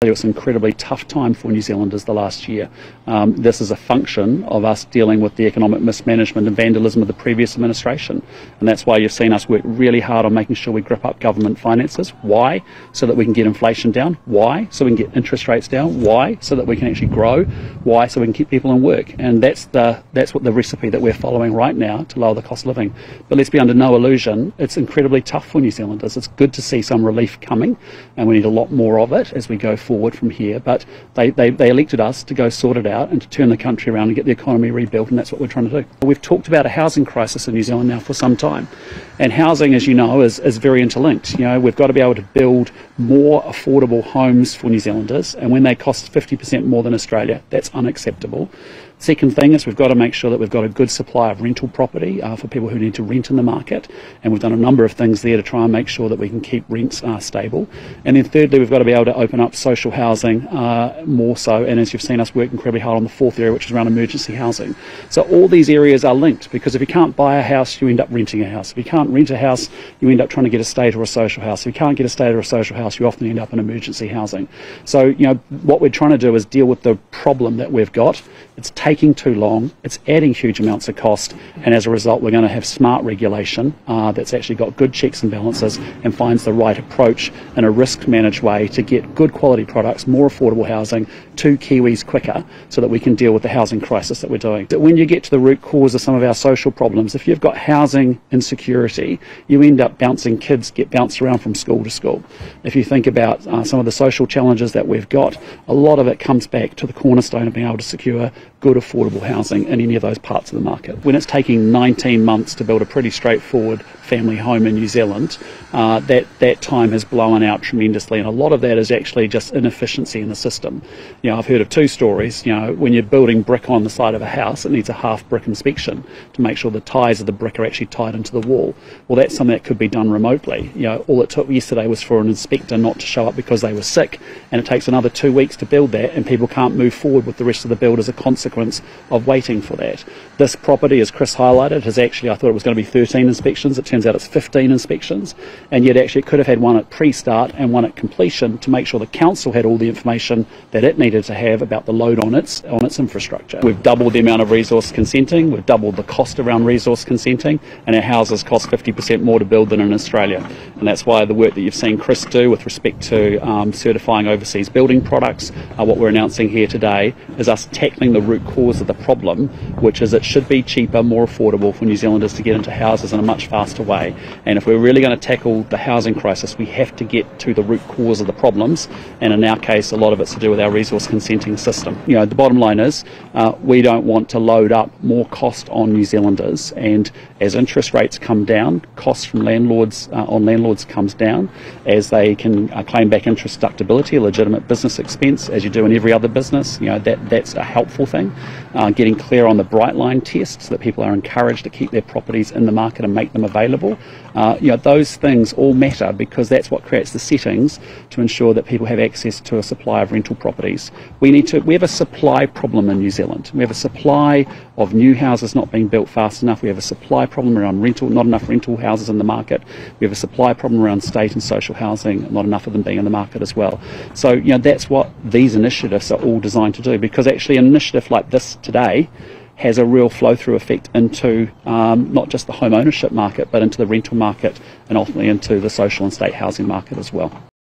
It's an incredibly tough time for New Zealanders the last year. This is a function of us dealing with the economic mismanagement and vandalism of the previous administration, and that's why you've seen us work really hard on making sure we grip up government finances. Why? So that we can get inflation down. Why? So we can get interest rates down. Why? So that we can actually grow. Why? So we can keep people in work. And that's what the recipe that we're following right now to lower the cost of living. But let's be under no illusion, it's incredibly tough for New Zealanders. It's good to see some relief coming, and we need a lot more of it as we go forward from here, but they elected us to go sort it out and to turn the country around and get the economy rebuilt, and that's what we're trying to do. We've talked about a housing crisis in New Zealand now for some time, and housing, as you know, is very interlinked. You know, we've got to be able to build more affordable homes for New Zealanders, and when they cost 50% more than Australia, that's unacceptable. Second thing is we've got to make sure that we've got a good supply of rental property for people who need to rent in the market, and we've done a number of things there to try and make sure that we can keep rents stable. And then thirdly, we've got to be able to open up social housing more so, and as you've seen us work incredibly hard on the fourth area, which is around emergency housing. So all these areas are linked, because if you can't buy a house, you end up renting a house. If you can't rent a house, you end up trying to get a state or a social house. If you can't get a state or a social house, you often end up in emergency housing. So, you know, what we're trying to do is deal with the problem that we've got. It's taking too long, it's adding huge amounts of cost, and as a result we're going to have smart regulation that's actually got good checks and balances and finds the right approach in a risk managed way to get good quality products, more affordable housing to Kiwis quicker, so that we can deal with the housing crisis that we're doing. When you get to the root cause of some of our social problems, if you've got housing insecurity, you end up kids get bounced around from school to school. If you think about some of the social challenges that we've got, a lot of it comes back to the cornerstone of being able to secure good affordable housing in any of those parts of the market. When it's taking 19 months to build a pretty straightforward family home in New Zealand, that time has blown out tremendously, and a lot of that is actually just inefficiency in the system. You know, I've heard of two stories. You know, when you're building brick on the side of a house, it needs a half brick inspection to make sure the ties of the brick are actually tied into the wall. Well, that's something that could be done remotely. You know, all it took yesterday was for an inspector not to show up because they were sick, and it takes another 2 weeks to build that, and people can't move forward with the rest of the build as a consequence of waiting for that. This property, as Chris highlighted, has actually, I thought it was going to be 13 inspections. It turns out it's 15 inspections, and yet actually it could have had one at pre-start and one at completion to make sure the council had all the information that it needed to have about the load on its infrastructure. We've doubled the amount of resource consenting, we've doubled the cost around resource consenting, and our houses cost 50% more to build than in Australia. And that's why the work that you've seen Chris do with respect to certifying overseas building products, what we're announcing here today, is us tackling the root cause of the problem, which is it should be cheaper, more affordable for New Zealanders to get into houses in a much faster way. And if we're really going to tackle the housing crisis, we have to get to the root cause of the problems, and in our case a lot of it's to do with our resource consenting system. You know, the bottom line is we don't want to load up more cost on New Zealanders, and as interest rates come down, costs from landlords comes down as they can claim back interest deductibility, a legitimate business expense, as you do in every other business. You know, that's a helpful thing. Getting clear on the bright line test so that people are encouraged to keep their properties in the market and make them available. You know, those things all matter, because that's what creates the settings to ensure that people have access to a supply of rental properties. We have a supply problem in New Zealand. We have a supply of new houses not being built fast enough. We have a supply problem around rental, not enough rental houses in the market. We have a supply problem around state and social housing, not enough of them being in the market as well. So, you know, that's what these initiatives are all designed to do, because actually an initiative like this today has a real flow-through effect into not just the home ownership market, but into the rental market, and ultimately into the social and state housing market as well.